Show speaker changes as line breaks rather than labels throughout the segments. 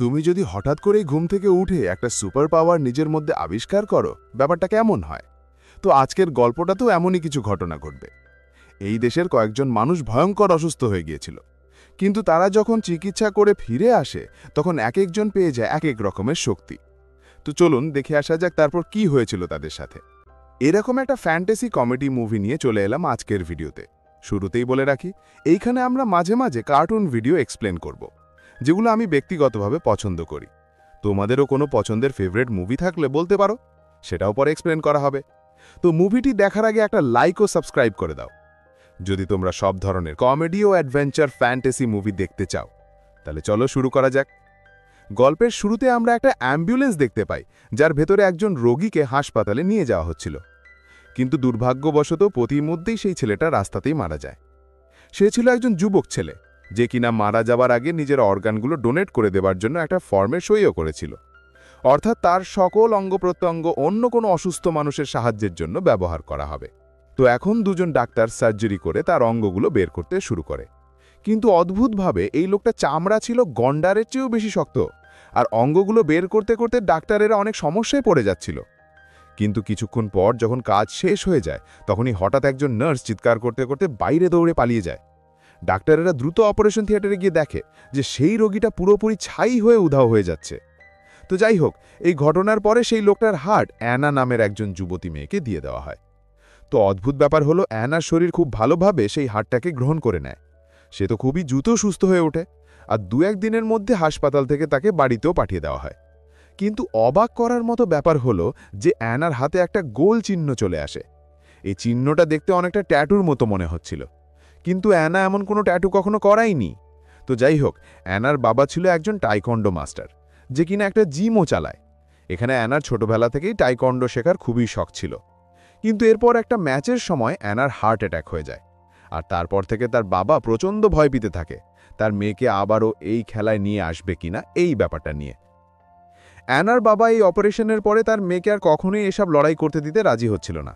তুমি যদি হঠাৎ করেই ঘুম থেকে উঠে একটা সুপার পাওয়ার নিজের মধ্যে আবিষ্কার করো, ব্যাপারটা কেমন হয়? তো আজকের গল্পটাতেও এমনই কিছু ঘটনা ঘটবে। এই দেশের কয়েকজন মানুষ ভয়ঙ্কর অসুস্থ হয়ে গিয়েছিল, কিন্তু তারা যখন চিকিৎসা করে ফিরে আসে তখন এক একজন পেয়ে যায় এক এক রকমের শক্তি। তো চলুন দেখে আসা যাক তারপর কি হয়েছিল তাদের সাথে। এরকম একটা ফ্যান্টাসি কমেডি মুভি নিয়ে চলে এলাম আজকের ভিডিওতে। শুরুতেই বলে রাখি, এইখানে আমরা মাঝে মাঝে কার্টুন ভিডিও এক্সপ্লেন করব, যেগুলো আমি ব্যক্তিগতভাবে পছন্দ করি। তোমাদেরও কোনো পছন্দের ফেভারিট মুভি থাকলে বলতে পারো, সেটাও পরে এক্সপ্লেন করা হবে। তো মুভিটি দেখার আগে একটা লাইক ও সাবস্ক্রাইব করে দাও। যদি তোমরা সব ধরনের কমেডি ও অ্যাডভেঞ্চার ফ্যান্টাসি মুভি দেখতে চাও, তাহলে চলো শুরু করা যাক। গল্পের শুরুতে আমরা একটা অ্যাম্বুলেন্স দেখতে পাই, যার ভেতরে একজন রোগীকে হাসপাতালে নিয়ে যাওয়া হচ্ছিল। কিন্তু দুর্ভাগ্যবশত প্রতিমধ্যেই সেই ছেলেটা রাস্তাতেই মারা যায়। সে ছিল একজন যুবক ছেলে, যে কিনা মারা যাওয়ার আগে নিজের অর্গানগুলো ডোনেট করে দেওয়ার জন্য একটা ফর্মে সইও করেছিল। অর্থাৎ তার সকল অঙ্গ প্রত্যঙ্গ অন্য কোনো অসুস্থ মানুষের সাহায্যের জন্য ব্যবহার করা হবে। তো এখন দুজন ডাক্তার সার্জারি করে তার অঙ্গগুলো বের করতে শুরু করে। কিন্তু অদ্ভুতভাবে এই লোকটা চামড়া ছিল গন্ডারের চেয়েও বেশি শক্ত, আর অঙ্গগুলো বের করতে করতে ডাক্তারেরা অনেক সমস্যায় পড়ে যাচ্ছিল। কিন্তু কিছুক্ষণ পর যখন কাজ শেষ হয়ে যায়, তখনই হঠাৎ একজন নার্স চিৎকার করতে করতে বাইরে দৌড়ে পালিয়ে যায়। ডাক্তারেরা দ্রুত অপারেশন থিয়েটারে গিয়ে দেখে যে সেই রোগীটা পুরোপুরি ছাই হয়ে উধাও হয়ে যাচ্ছে। তো যাই হোক, এই ঘটনার পরে সেই লোকটার হার্ট অ্যানা নামের একজন যুবতী মেয়েকে দিয়ে দেওয়া হয়। তো অদ্ভুত ব্যাপার হলো, অ্যানার শরীর খুব ভালোভাবে সেই হার্টটাকে গ্রহণ করে নেয়। সে তো খুবই দ্রুত সুস্থ হয়ে ওঠে, আর 2-1 দিনের মধ্যে হাসপাতাল থেকে তাকে বাড়িতেও পাঠিয়ে দেওয়া হয়। কিন্তু অবাক করার মতো ব্যাপার হলো যে অ্যানার হাতে একটা গোল চিহ্ন চলে আসে। এই চিহ্নটা দেখতে অনেকটা ট্যাটুর মতো মনে হচ্ছিল, কিন্তু অ্যানা এমন কোনো ট্যাটু কখনো করায়নি। তো যাই হোক, অ্যানার বাবা ছিল একজন টাইকন্ডো মাস্টার, যে কিনা একটা জিমও চালায়। এখানে অ্যানার ছোটবেলা থেকেই টাইকন্ডো শেখার খুবই শখ ছিল। কিন্তু এরপর একটা ম্যাচের সময় অ্যানার হার্ট অ্যাটাক হয়ে যায়, আর তারপর থেকে তার বাবা প্রচণ্ড ভয় পেতে থাকে তার মেয়েকে আবারও এই খেলায় নিয়ে আসবে কিনা এই ব্যাপারটা নিয়ে। অ্যানার বাবা এই অপারেশনের পরে তার মেয়েকে আর কখনোই এসব লড়াই করতে দিতে রাজি হচ্ছিল না।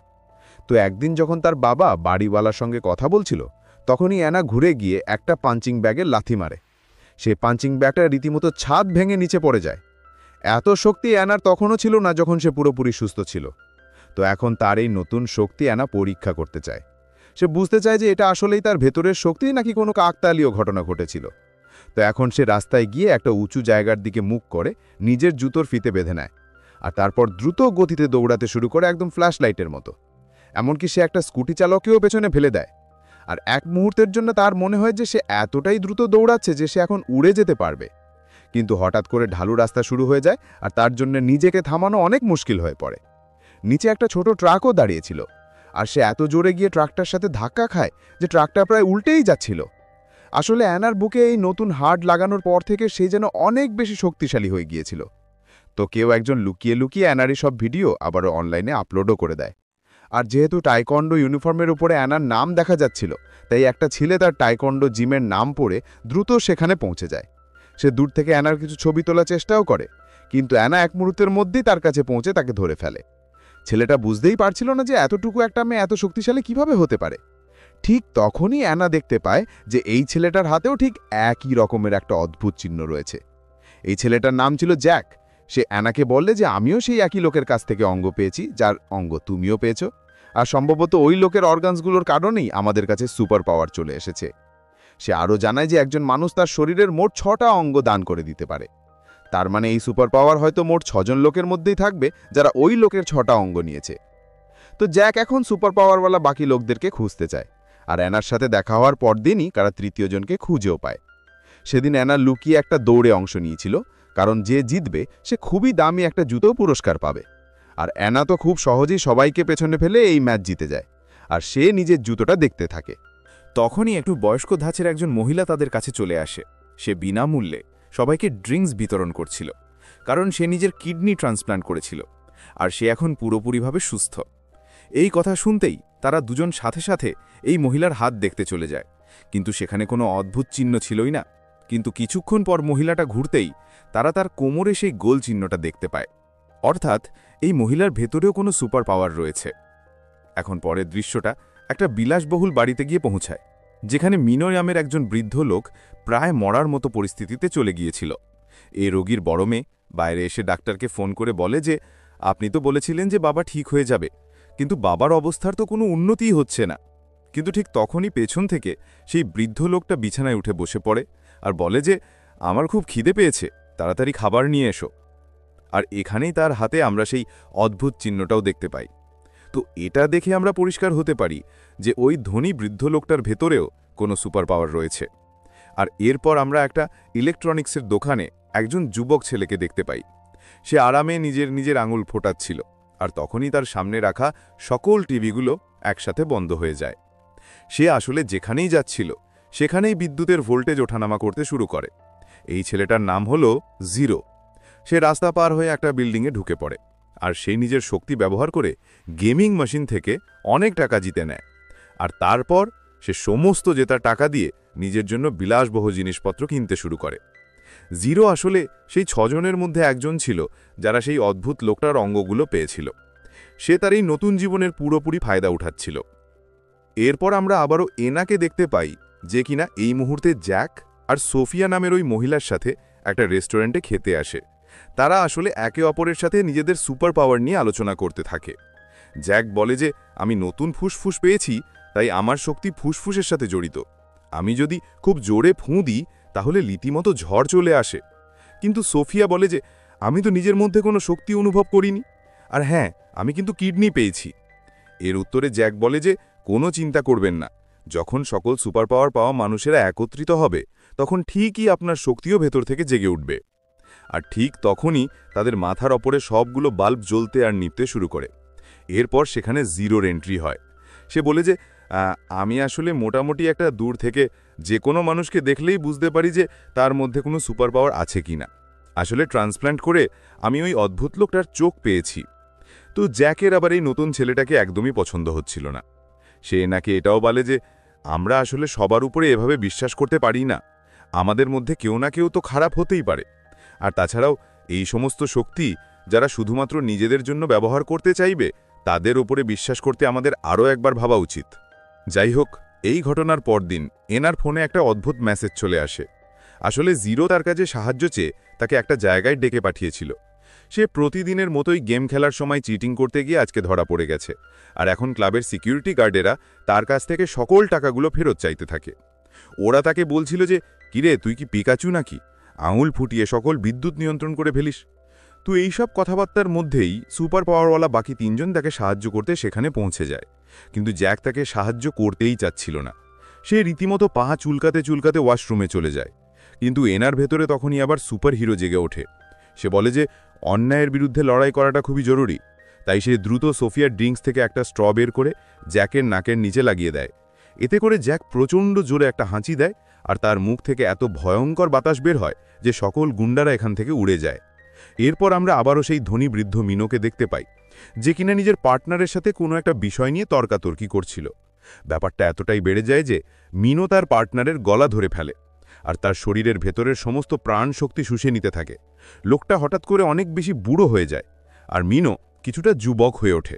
তো একদিন যখন তার বাবা বাড়িওয়ালার সঙ্গে কথা বলছিল, তখনই অ্যানা ঘুরে গিয়ে একটা পাঞ্চিং ব্যাগে লাথি মারে। সেই পাঞ্চিং ব্যাগটা রীতিমতো ছাদ ভেঙে নিচে পড়ে যায়। এত শক্তি অ্যানার তখনও ছিল না যখন সে পুরোপুরি সুস্থ ছিল। তো এখন তার এই নতুন শক্তি অ্যানা পরীক্ষা করতে চায়। সে বুঝতে চায় যে এটা আসলেই তার ভেতরের শক্তি নাকি কোনো কাকতালীয় ঘটনা ঘটেছিল। তো এখন সে রাস্তায় গিয়ে একটা উঁচু জায়গার দিকে মুখ করে নিজের জুতোর ফিতে বেঁধে নেয়, আর তারপর দ্রুত গতিতে দৌড়াতে শুরু করে, একদম ফ্ল্যাশ লাইটের মতো। এমনকি সে একটা স্কুটি চালককেও পেছনে ফেলে দেয়। আর এক মুহূর্তের জন্য তার মনে হয় যে সে এতটাই দ্রুত দৌড়াচ্ছে যে সে এখন উড়ে যেতে পারবে। কিন্তু হঠাৎ করে ঢালু রাস্তা শুরু হয়ে যায়, আর তার জন্য নিজেকে থামানো অনেক মুশকিল হয়ে পড়ে। নিচে একটা ছোট ট্রাকও দাঁড়িয়েছিল, আর সে এত জোরে গিয়ে ট্রাকটার সাথে ধাক্কা খায় যে ট্রাকটা প্রায় উল্টেই যাচ্ছিল। আসলে অ্যানার বুকে এই নতুন হার্ট লাগানোর পর থেকে সে যেন অনেক বেশি শক্তিশালী হয়ে গিয়েছিল। তো কেউ একজন লুকিয়ে লুকিয়ে অ্যানারই সব ভিডিও আবারও অনলাইনে আপলোডও করে দেয়। আর যেহেতু টাইকন্ডো ইউনিফর্মের উপরে অ্যানার নাম দেখা যাচ্ছিল, তাই একটা ছেলে তার টাইকন্ডো জিমের নাম পড়ে দ্রুত সেখানে পৌঁছে যায়। সে দূর থেকে অ্যানার কিছু ছবি তোলার চেষ্টাও করে, কিন্তু অ্যানা এক মুহূর্তের মধ্যেই তার কাছে পৌঁছে তাকে ধরে ফেলে। ছেলেটা বুঝতেই পারছিল না যে এতটুকু একটা মেয়ে এত শক্তিশালী কিভাবে হতে পারে। ঠিক তখনই অ্যানা দেখতে পায় যে এই ছেলেটার হাতেও ঠিক একই রকমের একটা অদ্ভুত চিহ্ন রয়েছে। এই ছেলেটার নাম ছিল জ্যাক। সে অ্যানাকে বললে যে আমিও সেই একই লোকের কাছ থেকে অঙ্গ পেয়েছি, যার অঙ্গ তুমিও পেয়েছো, আর সম্ভবত ওই লোকের অর্গানসগুলোর কারণেই আমাদের কাছে সুপার পাওয়ার চলে এসেছে। সে আরও জানায় যে একজন মানুষ তার শরীরের মোট 6টা অঙ্গ দান করে দিতে পারে। তার মানে এই সুপার পাওয়ার হয়তো মোট 6জন লোকের মধ্যেই থাকবে যারা ওই লোকের 6টা অঙ্গ নিয়েছে। তো জ্যাক এখন সুপার পাওয়ারওয়ালা বাকি লোকদেরকে খুঁজতে চায়, আর অ্যানার সাথে দেখা হওয়ার পরদিনই তারা তৃতীয় জনকে খুঁজেও পায়। সেদিন অ্যানা লুকিয়ে একটা দৌড়ে অংশ নিয়েছিল, কারণ যে জিতবে সে খুবই দামি একটা জুতো পুরস্কার পাবে। আর অ্যানা তো খুব সহজেই সবাইকে পেছনে ফেলে এই ম্যাচ জিতে যায়, আর সে নিজের জুতোটা দেখতে থাকে।
তখনই একটু বয়স্ক ধাঁচের একজন মহিলা তাদের কাছে চলে আসে। সে বিনামূল্যে সবাইকে ড্রিঙ্কস বিতরণ করছিল, কারণ সে নিজের কিডনি ট্রান্সপ্লান্ট করেছিল, আর সে এখন পুরোপুরিভাবে সুস্থ। এই কথা শুনতেই তারা দুজন সাথে সাথে এই মহিলার হাত দেখতে চলে যায়, কিন্তু সেখানে কোনো অদ্ভুত চিহ্ন ছিলই না। কিন্তু কিছুক্ষণ পর মহিলাটা ঘুরতেই তারা তার কোমরে সেই গোল চিহ্নটা দেখতে পায়। অর্থাৎ এই মহিলার ভেতরেও কোনো সুপার পাওয়ার রয়েছে। এখন পরের দৃশ্যটা একটা বিলাসবহুল বাড়িতে গিয়ে পৌঁছায়, যেখানে মিনো নামের একজন বৃদ্ধ লোক প্রায় মরার মতো পরিস্থিতিতে চলে গিয়েছিল। এই রোগীর বড় মেয়ে বাইরে এসে ডাক্তারকে ফোন করে বলে যে আপনি তো বলেছিলেন যে বাবা ঠিক হয়ে যাবে, কিন্তু বাবার অবস্থার তো কোনো উন্নতিই হচ্ছে না। কিন্তু ঠিক তখনই পেছন থেকে সেই বৃদ্ধ লোকটা বিছানায় উঠে বসে পড়ে আর বলে যে আমার খুব খিদে পেয়েছে, তাড়াতাড়ি খাবার নিয়ে এসো। আর এখানেই তার হাতে আমরা সেই অদ্ভুত চিহ্নটাও দেখতে পাই। তো এটা দেখে আমরা পরিষ্কার হতে পারি যে ওই ধনী বৃদ্ধ লোকটার ভেতরেও কোনো সুপার পাওয়ার রয়েছে। আর এরপর আমরা একটা ইলেকট্রনিক্সের দোকানে একজন যুবক ছেলেকে দেখতে পাই। সে আরামে নিজের আঙুল ফোটাচ্ছিল, আর তখনই তার সামনে রাখা সকল টিভিগুলো একসাথে বন্ধ হয়ে যায়। সে আসলে যেখানেই যাচ্ছিল সেখানেই বিদ্যুতের ভোল্টেজ ওঠানামা করতে শুরু করে। এই ছেলেটার নাম হলো জিরো। সে রাস্তা পার হয়ে একটা বিল্ডিংয়ে ঢুকে পড়ে, আর সে নিজের শক্তি ব্যবহার করে গেমিং মেশিন থেকে অনেক টাকা জিতে নেয়। আর তারপর সে সমস্ত জেতা টাকা দিয়ে নিজের জন্য বিলাসবহ জিনিসপত্র কিনতে শুরু করে। জিরো আসলে সেই 6 জনের মধ্যে একজন ছিল যারা সেই অদ্ভুত লোকটার অঙ্গগুলো পেয়েছিল। সে তার এই নতুন জীবনের পুরোপুরি ফায়দা উঠাচ্ছিল। এরপর আমরা আবারও এনাকে দেখতে পাই, যে কিনা এই মুহূর্তে জ্যাক আর সোফিয়া নামের ওই মহিলার সাথে একটা রেস্টুরেন্টে খেতে আসে। তারা আসলে একে অপরের সাথে নিজেদের সুপার পাওয়ার নিয়ে আলোচনা করতে থাকে। জ্যাক বলে যে আমি নতুন ফুসফুস পেয়েছি, তাই আমার শক্তি ফুসফুসের সাথে জড়িত। আমি যদি খুব জোরে ফুঁ দিই তাহলে রীতিমতো ঝড় চলে আসে। কিন্তু সোফিয়া বলে যে আমি তো নিজের মধ্যে কোনো শক্তি অনুভব করিনি, আর হ্যাঁ, আমি কিন্তু কিডনি পেয়েছি। এর উত্তরে জ্যাক বলে যে কোনো চিন্তা করবেন না, যখন সকল সুপার পাওয়ার পাওয়া মানুষেরা একত্রিত হবে তখন ঠিকই আপনার শক্তিও ভেতর থেকে জেগে উঠবে। আর ঠিক তখনই তাদের মাথার ওপরে সবগুলো বাল্ব জ্বলতে আর নিভতে শুরু করে। এরপর সেখানে জিরোর এন্ট্রি হয়। সে বলে যে আমি আসলে মোটামুটি একটা দূর থেকে যে কোনো মানুষকে দেখলেই বুঝতে পারি যে তার মধ্যে কোনো সুপার পাওয়ার আছে কিনা। আসলে ট্রান্সপ্ল্যান্ট করে আমি ওই অদ্ভুত লোকটার চোখ পেয়েছি। তো জ্যাকের আবার এই নতুন ছেলেটাকে একদমই পছন্দ হচ্ছিল না। সে নাকি এটাও বলে যে আমরা আসলে সবার উপরে এভাবে বিশ্বাস করতে পারি না, আমাদের মধ্যে কেউ না কেউ তো খারাপ হতেই পারে। আর তাছাড়াও এই সমস্ত শক্তি যারা শুধুমাত্র নিজেদের জন্য ব্যবহার করতে চাইবে তাদের উপরে বিশ্বাস করতে আমাদের আরও একবার ভাবা উচিত। যাই হোক, এই ঘটনার পরদিন এনার ফোনে একটা অদ্ভুত মেসেজ চলে আসে। আসলে জিরো তার কাছে সাহায্য চেয়ে তাকে একটা জায়গায় ডেকে পাঠিয়েছিল। সে প্রতিদিনের মতোই গেম খেলার সময় চিটিং করতে গিয়ে আজকে ধরা পড়ে গেছে, আর এখন ক্লাবের সিকিউরিটি গার্ডেরা তার কাছ থেকে সকল টাকাগুলো ফেরত চাইতে থাকে। ওরা তাকে বলছিল যে কিরে, তুই কি পিকাচু নাকি, আঙুল ফুটিয়ে সকল বিদ্যুৎ নিয়ন্ত্রণ করে ফেলিস। তো এইসব কথাবার্তার মধ্যেই সুপার পাওয়ারওয়ালা বাকি 3 জন তাকে সাহায্য করতে সেখানে পৌঁছে যায়। কিন্তু জ্যাক তাকে সাহায্য করতেই চাচ্ছিল না। সে রীতিমতো পা চুলকাতে চুলকাতে ওয়াশরুমে চলে যায়। কিন্তু এনার ভেতরে তখনই আবার সুপার হিরো জেগে ওঠে। সে বলে যে অন্যায়ের বিরুদ্ধে লড়াই করাটা খুবই জরুরি। তাই সে দ্রুত সোফিয়ার ড্রিঙ্কস থেকে একটা স্ট্র বের করে জ্যাকের নাকের নিচে লাগিয়ে দেয়। এতে করে জ্যাক প্রচণ্ড জোরে একটা হাঁচি দেয়, আর তার মুখ থেকে এত ভয়ঙ্কর বাতাস বের হয় যে সকল গুন্ডারা এখান থেকে উড়ে যায়। এরপর আমরা আবারও সেই ধনী বৃদ্ধ মিনোকে দেখতে পাই, যে কিনা নিজের পার্টনারের সাথে কোনো একটা বিষয় নিয়ে তর্কাতর্কি করছিল। ব্যাপারটা এতটাই বেড়ে যায় যে মিনো তার পার্টনারের গলা ধরে ফেলে, আর তার শরীরের ভেতরের সমস্ত প্রাণ শক্তি শুষে নিতে থাকে। লোকটা হঠাৎ করে অনেক বেশি বুড়ো হয়ে যায়, আর মিনো কিছুটা যুবক হয়ে ওঠে।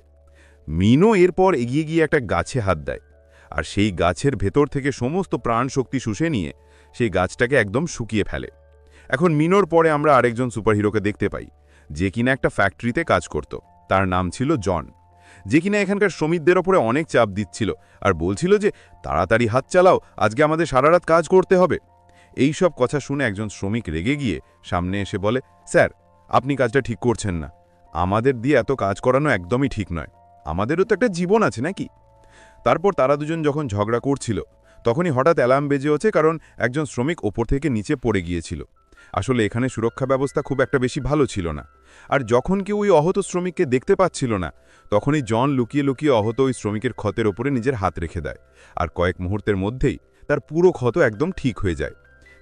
মিনো এরপর এগিয়ে গিয়ে একটা গাছে হাত দেয়, আর সেই গাছের ভেতর থেকে সমস্ত প্রাণ শক্তি শুষে নিয়ে সেই গাছটাকে একদম শুকিয়ে ফেলে। এখন মিনোর পরে আমরা আরেকজন সুপারহিরোকে দেখতে পাই, যে কিনা একটা ফ্যাক্টরিতে কাজ করত। তার নাম ছিল জন, যে কিনা এখানকার শ্রমিকদের ওপরে অনেক চাপ দিচ্ছিল আর বলছিল যে তাড়াতাড়ি হাত চালাও, আজকে আমাদের সারারাত কাজ করতে হবে। এই সব কথা শুনে একজন শ্রমিক রেগে গিয়ে সামনে এসে বলে, স্যার, আপনি কাজটা ঠিক করছেন না, আমাদের দিয়ে এত কাজ করানো একদমই ঠিক নয়, আমাদেরও তো একটা জীবন আছে নাকি। তারপর তারা দুজন যখন ঝগড়া করছিল তখনই হঠাৎ অ্যালার্ম বেজে ওঠে, কারণ একজন শ্রমিক ওপর থেকে নিচে পড়ে গিয়েছিল। আসলে এখানে সুরক্ষা ব্যবস্থা খুব একটা বেশি ভালো ছিল না, আর যখন কেউ ওই আহত শ্রমিককে দেখতে পাচ্ছিল না তখনই জন লুকিয়ে লুকিয়ে আহত ওই শ্রমিকের ক্ষতের ওপরে নিজের হাত রেখে দেয়, আর কয়েক মুহূর্তের মধ্যেই তার পুরো ক্ষত একদম ঠিক হয়ে যায়।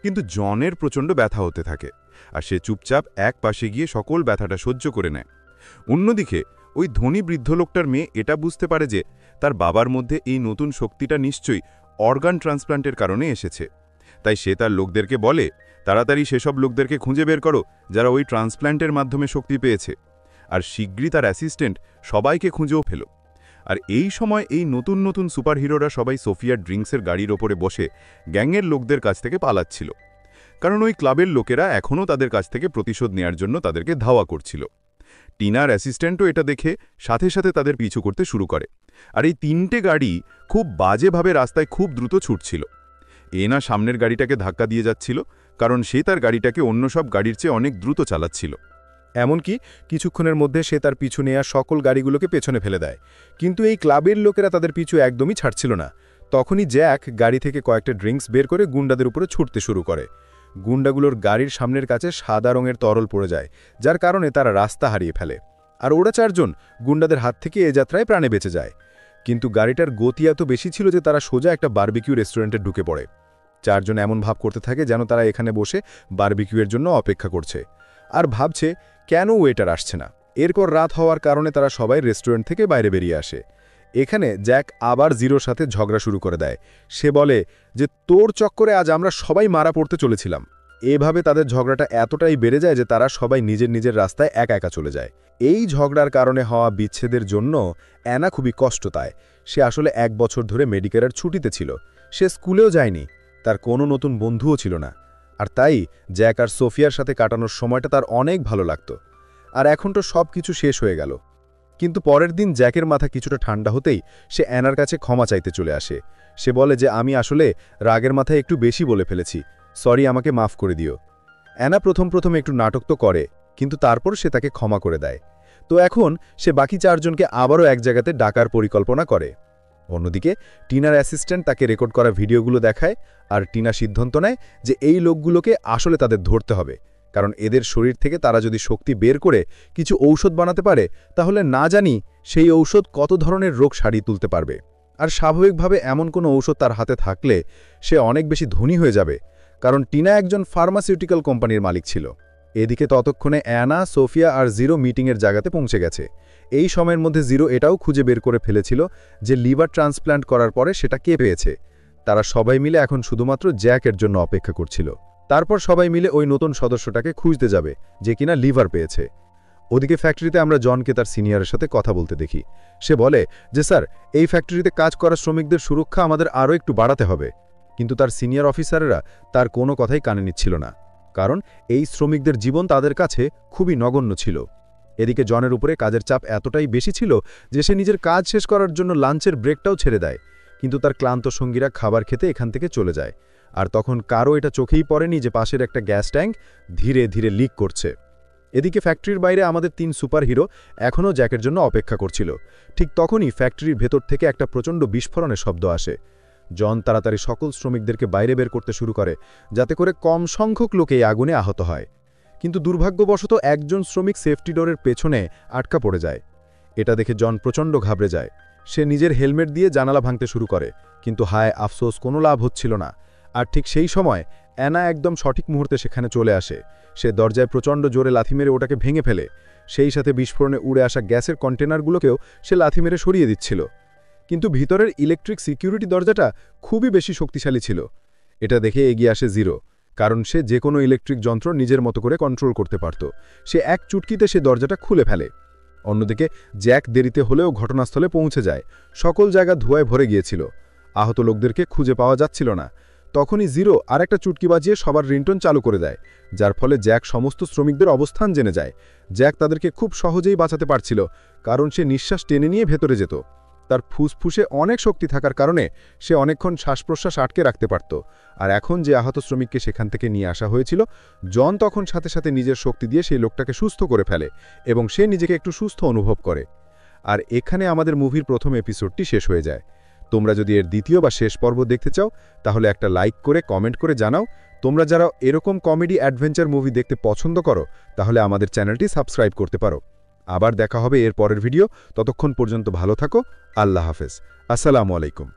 কিন্তু জনের প্রচণ্ড ব্যথা হতে থাকে, আর সে চুপচাপ এক পাশে গিয়ে সকল ব্যথাটা সহ্য করে নেয়। অন্যদিকে ওই ধনী বৃদ্ধ লোকটার মেয়ে এটা বুঝতে পারে যে তার বাবার মধ্যে এই নতুন শক্তিটা নিশ্চয়ই অর্গান ট্রান্সপ্লান্টের কারণে এসেছে। তাই সে তার লোকদেরকে বলে, তাড়াতাড়ি সেসব লোকদেরকে খুঁজে বের করো যারা ওই ট্রান্সপ্ল্যান্টের মাধ্যমে শক্তি পেয়েছে, আর শীঘ্রই তার অ্যাসিস্ট্যান্ট সবাইকে খুঁজেও ফেলো। আর এই সময় এই নতুন নতুন সুপারহিরোরা সবাই সোফিয়ার ড্রিঙ্কসের গাড়ির ওপরে বসে গ্যাংয়ের লোকদের কাছ থেকে পালাচ্ছিল।
কারণ ওই ক্লাবের লোকেরা এখনও তাদের কাছ থেকে প্রতিশোধ নেয়ার জন্য তাদেরকে ধাওয়া করছিল। টিনার অ্যাসিস্ট্যান্টও এটা দেখে সাথে সাথে তাদের পিছু করতে শুরু করে। আর এই 3টে গাড়ি খুব বাজেভাবে রাস্তায় খুব দ্রুত ছুটছিল। এনা সামনের গাড়িটাকে ধাক্কা দিয়ে যাচ্ছিল, কারণ সে তার গাড়িটাকে অন্য সব গাড়ির চেয়ে অনেক দ্রুত চালাচ্ছিল।
এমনকি কিছুক্ষণের মধ্যে সে তার পিছু নেয়া সকল গাড়িগুলোকে পেছনে ফেলে দেয়। কিন্তু এই ক্লাবের লোকেরা তাদের পিছু একদমই ছাড়ছিল না। তখনই জ্যাক গাড়ি থেকে কয়েকটা ড্রিঙ্কস বের করে গুন্ডাদের উপরে ছুটতে শুরু করে। গুন্ডাগুলোর গাড়ির সামনের কাছে সাদা রঙের তরল পড়ে যায়, যার কারণে তারা রাস্তা হারিয়ে ফেলে। আর ওরা 4 জন গুন্ডাদের হাত থেকে এ যাত্রায় প্রাণে বেঁচে যায়। কিন্তু গাড়িটার গতি এত বেশি ছিল যে তারা সোজা একটা বারবিকিউ রেস্টুরেন্টে ঢুকে পড়ে। 4 জন এমন ভাব করতে থাকে যেন তারা এখানে বসে বারবিকিউয়ের জন্য অপেক্ষা করছে, আর ভাবছে কেন ওয়েটার আসছে না। এরপর রাত হওয়ার কারণে তারা সবাই রেস্টুরেন্ট থেকে বাইরে বেরিয়ে আসে। এখানে জ্যাক আবার জিরোর সাথে ঝগড়া শুরু করে দেয়। সে বলে যে তোর চক্করে আজ আমরা সবাই মারা পড়তে চলেছিলাম। এভাবে তাদের ঝগড়াটা এতটাই বেড়ে যায় যে তারা সবাই নিজের নিজের রাস্তায় একা একা চলে যায়। এই ঝগড়ার কারণে হওয়া বিচ্ছেদের জন্য অ্যানা খুবই কষ্ট পায়। সে আসলে 1 বছর ধরে মেডিকেলের ছুটিতে ছিল। সে স্কুলেও যায়নি, তার কোনো নতুন বন্ধুও ছিল না। আর তাই জ্যাক আর সোফিয়ার সাথে কাটানোর সময়টা তার অনেক ভালো লাগত। আর এখন তো সব কিছু শেষ হয়ে গেল। কিন্তু পরের দিন জ্যাকের মাথা কিছুটা ঠান্ডা হতেই সে অ্যানার কাছে ক্ষমা চাইতে চলে আসে। সে বলে যে আমি আসলে রাগের মাথায় একটু বেশি বলে ফেলেছি, সরি, আমাকে মাফ করে দিও। অ্যানা প্রথম একটু নাটক তো করে, কিন্তু তারপর সে তাকে ক্ষমা করে দেয়। তো এখন সে বাকি 4 জনকে আবারও এক জায়গাতে ডাকার পরিকল্পনা করে। অন্যদিকে টিনার অ্যাসিস্ট্যান্ট তাকে রেকর্ড করা ভিডিওগুলো দেখায়, আর টিনা সিদ্ধান্ত নেয় যে এই লোকগুলোকে আসলে তাদের ধরতে হবে, কারণ এদের শরীর থেকে তারা যদি শক্তি বের করে কিছু ঔষধ বানাতে পারে তাহলে না জানি সেই ঔষধ কত ধরনের রোগ সারিয়ে তুলতে পারবে। আর স্বাভাবিকভাবে এমন কোনো ঔষধ তার হাতে থাকলে সে অনেক বেশি ধনী হয়ে যাবে, কারণ টিনা একজন ফার্মাসিউটিক্যাল কোম্পানির মালিক ছিল। এদিকে ততক্ষণে অ্যানা, সোফিয়া আর জিরো মিটিংয়ের জায়গাতে পৌঁছে গেছে। এই সময়ের মধ্যে জিরো এটাও খুঁজে বের করে ফেলেছিল যে লিভার ট্রান্সপ্ল্যান্ট করার পরে সেটা কে পেয়েছে। তারা সবাই মিলে এখন শুধুমাত্র জ্যাকের জন্য অপেক্ষা করছিল। তারপর সবাই মিলে ওই নতুন সদস্যটাকে খুঁজতে যাবে যে কিনা লিভার পেয়েছে। ওদিকে ফ্যাক্টরিতে আমরা জনকে তার সিনিয়রের সাথে কথা বলতে দেখি। সে বলে যে স্যার, এই ফ্যাক্টরিতে কাজ করা শ্রমিকদের সুরক্ষা আমাদের আরও একটু বাড়াতে হবে। কিন্তু তার সিনিয়র অফিসারেরা তার কোনো কথাই কানে নিচ্ছিল না, কারণ এই শ্রমিকদের জীবন তাদের কাছে খুবই নগণ্য ছিল। এদিকে জনের উপরে কাজের চাপ এতটাই বেশি ছিল যে সে নিজের কাজ শেষ করার জন্য লাঞ্চের ব্রেকটাও ছেড়ে দেয়। কিন্তু তার ক্লান্ত সঙ্গীরা খাবার খেতে এখান থেকে চলে যায়। আর তখন কারও এটা চোখেই পড়েনি যে পাশের একটা গ্যাস ট্যাঙ্ক ধীরে ধীরে লিক করছে। এদিকে ফ্যাক্টরির বাইরে আমাদের 3 সুপারহিরো এখনও জ্যাকের জন্য অপেক্ষা করছিল। ঠিক তখনই ফ্যাক্টরির ভেতর থেকে একটা প্রচণ্ড বিস্ফোরণের শব্দ আসে। জন তাড়াতাড়ি সকল শ্রমিকদেরকে বাইরে বের করতে শুরু করে, যাতে করে কম সংখ্যক লোক এই আগুনে আহত হয়। কিন্তু দুর্ভাগ্যবশত একজন শ্রমিক সেফটি ডোরের পেছনে আটকা পড়ে যায়। এটা দেখে জন প্রচণ্ড ঘাবড়ে যায়। সে নিজের হেলমেট দিয়ে জানালা ভাঙতে শুরু করে, কিন্তু হায় আফসোস, কোনো লাভ হচ্ছিল না। আর ঠিক সেই সময় অ্যানা একদম সঠিক মুহূর্তে সেখানে চলে আসে। সে দরজায় প্রচণ্ড জোরে লাথি মেরে ওটাকে ভেঙে ফেলে। সেই সাথে বিস্ফোরণে উড়ে আসা গ্যাসের কন্টেনারগুলোকেও সে লাথি মেরে সরিয়ে দিচ্ছিল। কিন্তু ভিতরের ইলেকট্রিক সিকিউরিটি দরজাটা খুবই বেশি শক্তিশালী ছিল। এটা দেখে এগিয়ে আসে জিরো, কারণ সে যে কোনো ইলেকট্রিক যন্ত্র নিজের মতো করে কন্ট্রোল করতে পারত। সে এক চুটকিতে সে দরজাটা খুলে ফেলে। অন্যদিকে জ্যাক দেরিতে হলেও ঘটনাস্থলে পৌঁছে যায়। সকল জায়গা ধোঁয়ায় ভরে গিয়েছিল। আহত লোকদেরকে খুঁজে পাওয়া যাচ্ছিল না। তখনই জিরো আরেকটা চুটকি বাজিয়ে সবার রিংটোন চালু করে দেয়, যার ফলে জ্যাক সমস্ত শ্রমিকদের অবস্থান জেনে যায়। জ্যাক তাদেরকে খুব সহজেই বাঁচাতে পারছিল, কারণ সে নিঃশ্বাস টেনে নিয়ে ভেতরে যেত। তার ফুসফুসে অনেক শক্তি থাকার কারণে সে অনেকক্ষণ শ্বাস-প্রশ্বাস আটকে রাখতে পারত। আর এখন যে আহত শ্রমিককে সেখান থেকে নিয়ে আসা হয়েছিল, জন তখন সাথে সাথে নিজের শক্তি দিয়ে সেই লোকটাকে সুস্থ করে ফেলে এবং সে নিজেকে একটু সুস্থ অনুভব করে। আর এখানে আমাদের মুভির প্রথম এপিসোডটি শেষ হয়ে যায়। তোমরা যদি এর দ্বিতীয় বা শেষ পর্ব দেখতে চাও তাহলে একটা লাইক করে কমেন্ট করে জানাও। তোমরা যারা এরকম কমেডি অ্যাডভেঞ্চার মুভি দেখতে পছন্দ করো তাহলে আমাদের চ্যানেলটি সাবস্ক্রাইব করতে পারো। আবার দেখা হবে এর পরের ভিডিও। ততক্ষণ পর্যন্ত ভালো থাকো। আল্লাহ হাফেজ। আসসালামু আলাইকুম।